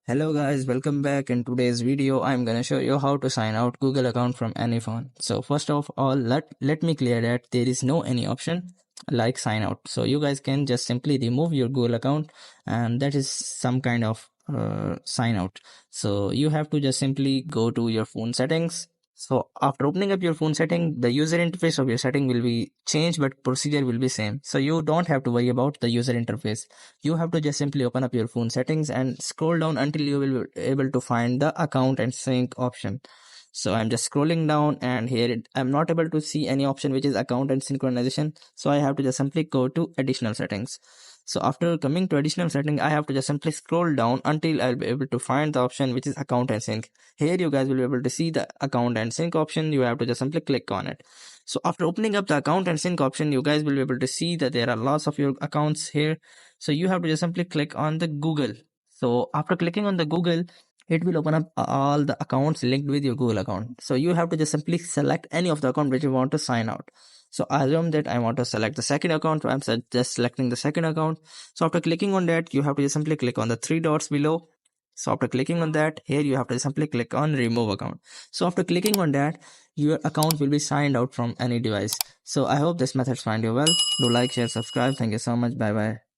Hello guys, welcome back. In today's video I'm gonna show you how to sign out Google account from any phone. So first of all, let me clear that there is no any option like sign out. So you guys can just simply remove your Google account, and that is some kind of sign out. So you have to just simply go to your phone settings. So after opening up your phone setting, the user interface of your setting will be changed, but procedure will be same. So you don't have to worry about the user interface. You have to just simply open up your phone settings and scroll down until you will be able to find the account and sync option. So I'm just scrolling down, and here I'm not able to see any option which is account and synchronization. So I have to just simply go to additional settings. So after coming to additional setting, I have to just simply scroll down until I'll be able to find the option which is account and sync. Here you guys will be able to see the account and sync option. You have to just simply click on it. So after opening up the account and sync option, you guys will be able to see that there are lots of your accounts here. So you have to just simply click on the Google. So after clicking on the Google, it will open up all the accounts linked with your Google account. So you have to just simply select any of the account which you want to sign out. So I assume that I want to select the second account. So I'm just selecting the second account. So after clicking on that, you have to just simply click on the three dots below. So after clicking on that, here you have to simply click on remove account. So after clicking on that, your account will be signed out from any device. So I hope this method find you well. Do like, share, subscribe. Thank you so much. Bye bye.